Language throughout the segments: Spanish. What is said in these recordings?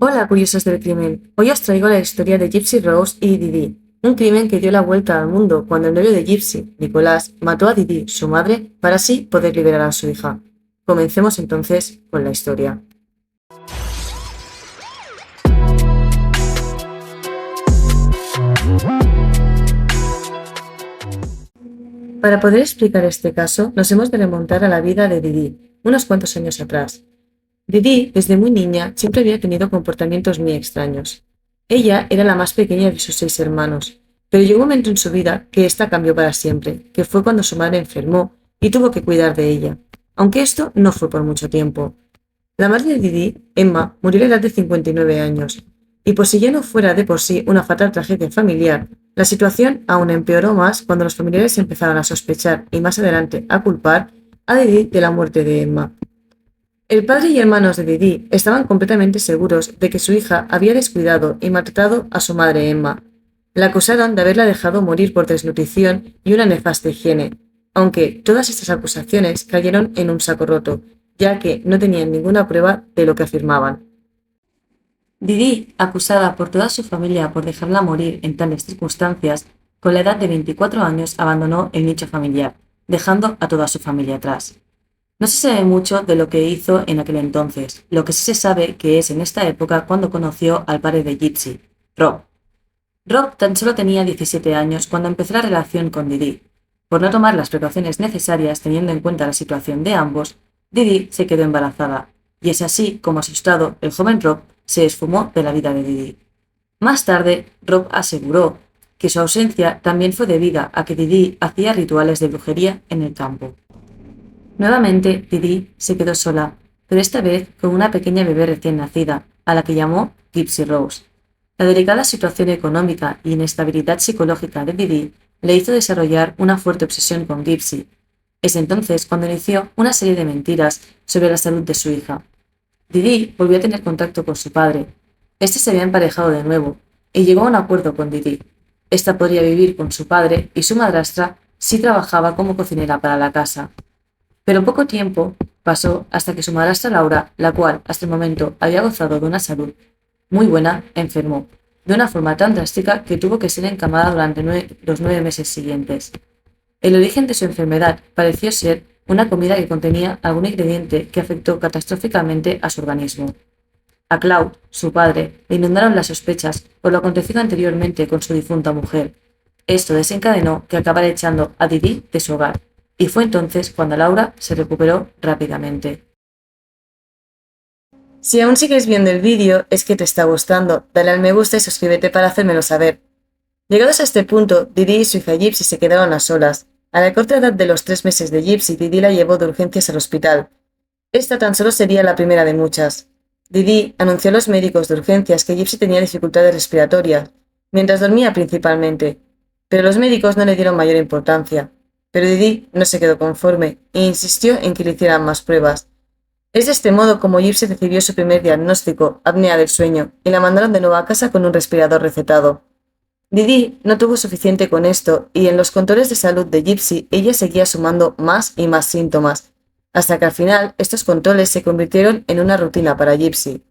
Hola, curiosos del crimen. Hoy os traigo la historia de Gypsy Rose y Didi, un crimen que dio la vuelta al mundo cuando el novio de Gypsy, Nicolás, mató a Didi, su madre, para así poder liberar a su hija. Comencemos entonces con la historia. Para poder explicar este caso, nos hemos de remontar a la vida de Didi, unos cuantos años atrás. Didi, desde muy niña, siempre había tenido comportamientos muy extraños. Ella era la más pequeña de sus 6 hermanos, pero llegó un momento en su vida que ésta cambió para siempre, que fue cuando su madre enfermó y tuvo que cuidar de ella, aunque esto no fue por mucho tiempo. La madre de Didi, Emma, murió a la edad de 59 años, y por si ya no fuera de por sí una fatal tragedia familiar, la situación aún empeoró más cuando los familiares empezaron a sospechar y más adelante a culpar a Didi de la muerte de Emma. El padre y hermanos de Didi estaban completamente seguros de que su hija había descuidado y maltratado a su madre Emma. La acusaron de haberla dejado morir por desnutrición y una nefasta higiene, aunque todas estas acusaciones cayeron en un saco roto, ya que no tenían ninguna prueba de lo que afirmaban. Didi, acusada por toda su familia por dejarla morir en tales circunstancias, con la edad de 24 años abandonó el nicho familiar, dejando a toda su familia atrás. No se sabe mucho de lo que hizo en aquel entonces, lo que sí se sabe que es en esta época cuando conoció al padre de Gypsy, Rob. Rob tan solo tenía 17 años cuando empezó la relación con Didi. Por no tomar las precauciones necesarias teniendo en cuenta la situación de ambos, Didi se quedó embarazada, y es así como asustado el joven Rob se esfumó de la vida de Didi. Más tarde, Rob aseguró que su ausencia también fue debida a que Didi hacía rituales de brujería en el campo. Nuevamente, Didi se quedó sola, pero esta vez con una pequeña bebé recién nacida, a la que llamó Gypsy Rose. La delicada situación económica y inestabilidad psicológica de Didi le hizo desarrollar una fuerte obsesión con Gypsy. Es entonces cuando inició una serie de mentiras sobre la salud de su hija. Didi volvió a tener contacto con su padre. Este se había emparejado de nuevo y llegó a un acuerdo con Didi. Esta podría vivir con su padre y su madrastra si trabajaba como cocinera para la casa. Pero poco tiempo pasó hasta que su madrastra Laura, la cual hasta el momento había gozado de una salud muy buena, enfermó, de una forma tan drástica que tuvo que ser encamada durante los 9 meses siguientes. El origen de su enfermedad pareció ser una comida que contenía algún ingrediente que afectó catastróficamente a su organismo. A Claude, su padre, le inundaron las sospechas por lo acontecido anteriormente con su difunta mujer. Esto desencadenó que acabara echando a Didi de su hogar, y fue entonces cuando Laura se recuperó rápidamente. Si aún sigues viendo el vídeo, es que te está gustando. Dale al me gusta y suscríbete para hacérmelo saber. Llegados a este punto, Didi y su hija Gypsy se quedaron a solas. A la corta edad de los 3 meses de Gypsy, Didi la llevó de urgencias al hospital. Esta tan solo sería la primera de muchas. Didi anunció a los médicos de urgencias que Gypsy tenía dificultades respiratorias, mientras dormía principalmente, pero los médicos no le dieron mayor importancia. Pero Didi no se quedó conforme e insistió en que le hicieran más pruebas. Es de este modo como Gypsy recibió su primer diagnóstico, apnea del sueño, y la mandaron de nuevo a casa con un respirador recetado. Didi no tuvo suficiente con esto y en los controles de salud de Gypsy ella seguía sumando más y más síntomas, hasta que al final estos controles se convirtieron en una rutina para Gypsy.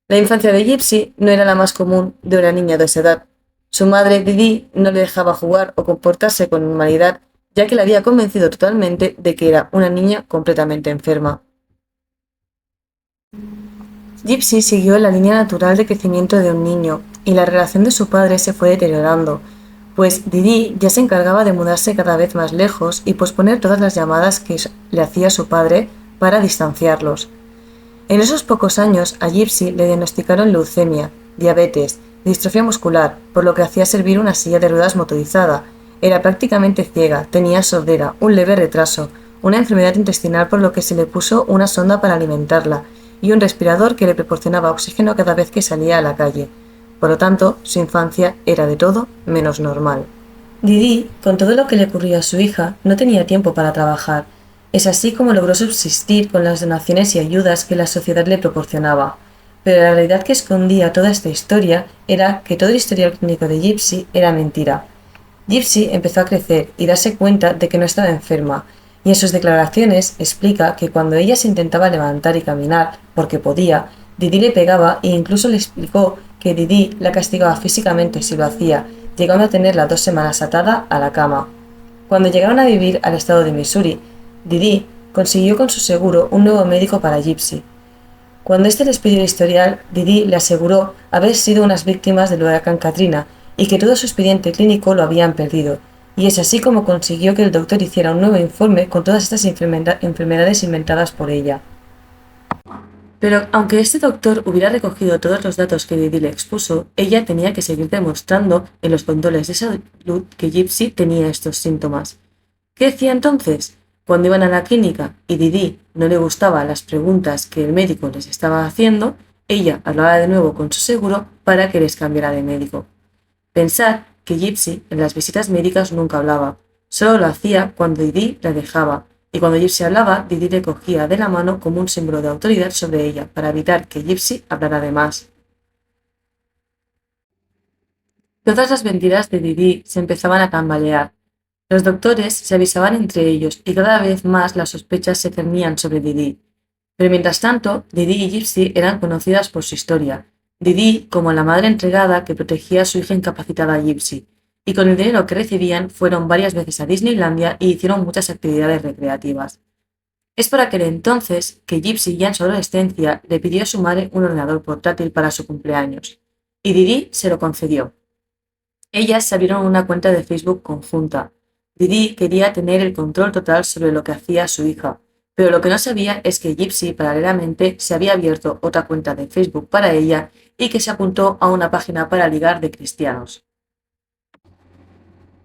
La infancia de Gypsy no era la más común de una niña de esa edad. Su madre, Didi, no le dejaba jugar o comportarse con normalidad, ya que la había convencido totalmente de que era una niña completamente enferma. Gypsy siguió la línea natural de crecimiento de un niño, y la relación de su padre se fue deteriorando, pues Didi ya se encargaba de mudarse cada vez más lejos y posponer todas las llamadas que le hacía su padre para distanciarlos. En esos pocos años a Gypsy le diagnosticaron leucemia, diabetes, distrofia muscular, por lo que hacía servir una silla de ruedas motorizada. Era prácticamente ciega, tenía sordera, un leve retraso, una enfermedad intestinal por lo que se le puso una sonda para alimentarla y un respirador que le proporcionaba oxígeno cada vez que salía a la calle. Por lo tanto, su infancia era de todo menos normal. Didi, con todo lo que le ocurría a su hija, no tenía tiempo para trabajar. Es así como logró subsistir con las donaciones y ayudas que la sociedad le proporcionaba. Pero la realidad que escondía toda esta historia era que todo el historial clínico de Gypsy era mentira. Gypsy empezó a crecer y darse cuenta de que no estaba enferma, y en sus declaraciones explica que cuando ella se intentaba levantar y caminar, porque podía, Didi le pegaba e incluso le explicó que Didi la castigaba físicamente si lo hacía, llegando a tenerla 2 semanas atada a la cama. Cuando llegaron a vivir al estado de Missouri, Didi consiguió con su seguro un nuevo médico para Gypsy. Cuando este les pidió el historial, Didi le aseguró haber sido unas víctimas del huracán Katrina y que todo su expediente clínico lo habían perdido, y es así como consiguió que el doctor hiciera un nuevo informe con todas estas enfermedades inventadas por ella. Pero aunque este doctor hubiera recogido todos los datos que Didi le expuso, ella tenía que seguir demostrando en los controles de salud que Gypsy tenía estos síntomas. ¿Qué hacía entonces? Cuando iban a la clínica y Didi no le gustaban las preguntas que el médico les estaba haciendo, ella hablaba de nuevo con su seguro para que les cambiara de médico. Pensad que Gypsy en las visitas médicas nunca hablaba, solo lo hacía cuando Didi la dejaba, y cuando Gypsy hablaba, Didi le cogía de la mano como un símbolo de autoridad sobre ella para evitar que Gypsy hablara de más. Todas las mentiras de Didi se empezaban a tambalear. Los doctores se avisaban entre ellos y cada vez más las sospechas se cernían sobre Didi. Pero mientras tanto, Didi y Gypsy eran conocidas por su historia. Didi como la madre entregada que protegía a su hija incapacitada Gypsy, y con el dinero que recibían fueron varias veces a Disneylandia y hicieron muchas actividades recreativas. Es por aquel entonces que Gypsy ya en su adolescencia le pidió a su madre un ordenador portátil para su cumpleaños, y Didi se lo concedió. Ellas se abrieron una cuenta de Facebook conjunta. Didi quería tener el control total sobre lo que hacía su hija, pero lo que no sabía es que Gypsy paralelamente se había abierto otra cuenta de Facebook para ella y que se apuntó a una página para ligar de cristianos.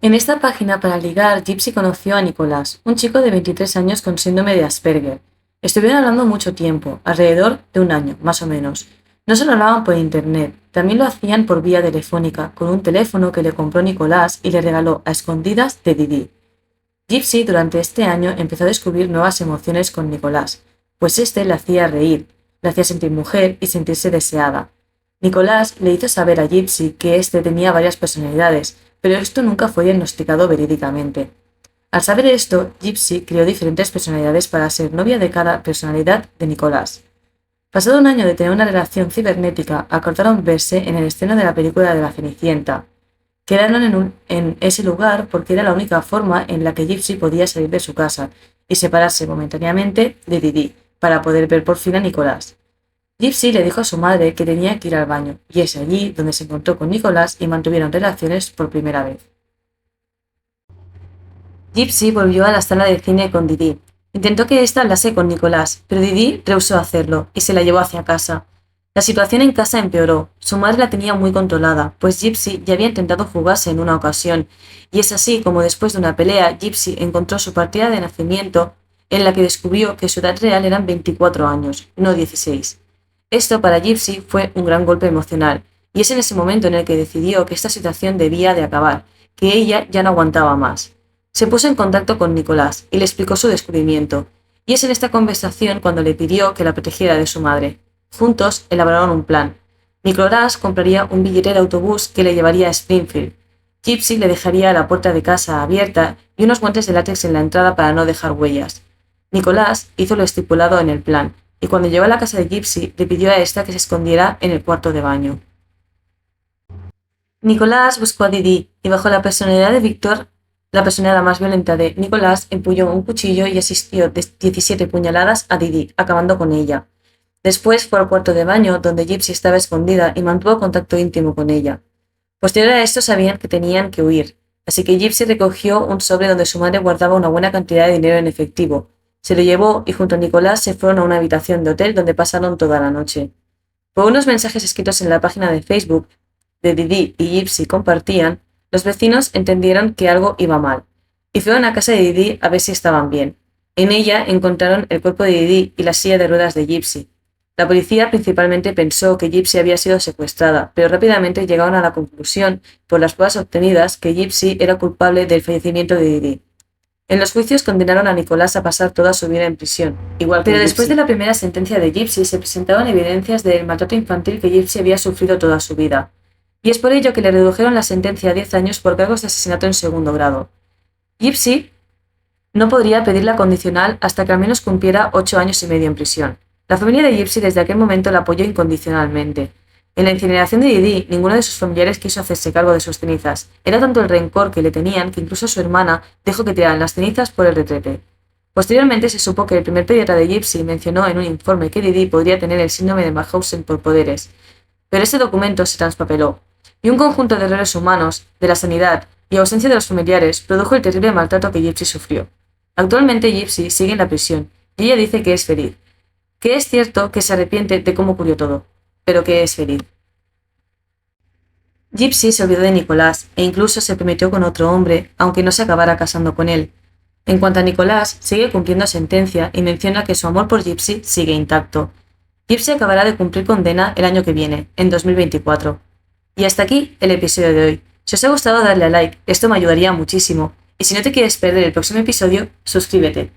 En esta página para ligar, Gypsy conoció a Nicolás, un chico de 23 años con síndrome de Asperger. Estuvieron hablando mucho tiempo, alrededor de un año, más o menos. No solo hablaban por internet, también lo hacían por vía telefónica, con un teléfono que le compró Nicolás y le regaló a escondidas de Didi. Gypsy durante este año empezó a descubrir nuevas emociones con Nicolás, pues este le hacía reír, le hacía sentir mujer y sentirse deseada. Nicolás le hizo saber a Gypsy que este tenía varias personalidades, pero esto nunca fue diagnosticado verídicamente. Al saber esto, Gypsy creó diferentes personalidades para ser novia de cada personalidad de Nicolás. Pasado un año de tener una relación cibernética, acordaron verse en el estreno de la película de la Cenicienta. Quedaron en ese lugar porque era la única forma en la que Gypsy podía salir de su casa y separarse momentáneamente de Didi, para poder ver por fin a Nicolás. Gypsy le dijo a su madre que tenía que ir al baño, y es allí donde se encontró con Nicolás y mantuvieron relaciones por primera vez. Gypsy volvió a la sala de cine con Didi. Intentó que ésta hablase con Nicolás, pero Didi rehusó hacerlo y se la llevó hacia casa. La situación en casa empeoró. Su madre la tenía muy controlada, pues Gypsy ya había intentado fugarse en una ocasión, y es así como después de una pelea, Gypsy encontró su partida de nacimiento, en la que descubrió que su edad real eran 24 años, no 16. Esto para Gypsy fue un gran golpe emocional, y es en ese momento en el que decidió que esta situación debía de acabar, que ella ya no aguantaba más. Se puso en contacto con Nicolás y le explicó su descubrimiento, y es en esta conversación cuando le pidió que la protegiera de su madre. Juntos elaboraron un plan. Nicolás compraría un billete de autobús que le llevaría a Springfield. Gypsy le dejaría la puerta de casa abierta y unos guantes de látex en la entrada para no dejar huellas. Nicolás hizo lo estipulado en el plan, y cuando llegó a la casa de Gypsy le pidió a esta que se escondiera en el cuarto de baño. Nicolás buscó a Didi y bajo la personalidad de Víctor, la personalidad más violenta de Nicolás, empuñó un cuchillo y asistió de 17 puñaladas a Didi, acabando con ella. Después fue al cuarto de baño, donde Gypsy estaba escondida y mantuvo contacto íntimo con ella. Posterior a esto sabían que tenían que huir, así que Gypsy recogió un sobre donde su madre guardaba una buena cantidad de dinero en efectivo. Se lo llevó y junto a Nicolás se fueron a una habitación de hotel donde pasaron toda la noche. Por unos mensajes escritos en la página de Facebook de Didi y Gypsy compartían, los vecinos entendieron que algo iba mal, y fueron a casa de Didi a ver si estaban bien. En ella encontraron el cuerpo de Didi y la silla de ruedas de Gypsy. La policía principalmente pensó que Gypsy había sido secuestrada, pero rápidamente llegaron a la conclusión, por las pruebas obtenidas, que Gypsy era culpable del fallecimiento de Didi. En los juicios condenaron a Nicolás a pasar toda su vida en prisión, igual que Pero después de la primera sentencia de Gypsy se presentaban evidencias del maltrato infantil que Gypsy había sufrido toda su vida, y es por ello que le redujeron la sentencia a 10 años por cargos de asesinato en segundo grado. Gypsy no podría pedir la condicional hasta que al menos cumpliera 8 años y medio en prisión. La familia de Gypsy desde aquel momento la apoyó incondicionalmente. En la incineración de Didi, ninguno de sus familiares quiso hacerse cargo de sus cenizas. Era tanto el rencor que le tenían que incluso su hermana dejó que tiraran las cenizas por el retrete. Posteriormente se supo que el primer pediatra de Gypsy mencionó en un informe que Didi podría tener el síndrome de Mauthausen por poderes, pero ese documento se traspapeló, y un conjunto de errores humanos, de la sanidad y ausencia de los familiares produjo el terrible maltrato que Gypsy sufrió. Actualmente Gypsy sigue en la prisión, y ella dice que es feliz, que es cierto que se arrepiente de cómo ocurrió todo, pero que es feliz. Gypsy se olvidó de Nicolás e incluso se prometió con otro hombre, aunque no se acabara casando con él. En cuanto a Nicolás, sigue cumpliendo sentencia y menciona que su amor por Gypsy sigue intacto. Gypsy acabará de cumplir condena el año que viene, en 2024. Y hasta aquí el episodio de hoy. Si os ha gustado, darle a like, esto me ayudaría muchísimo. Y si no te quieres perder el próximo episodio, suscríbete.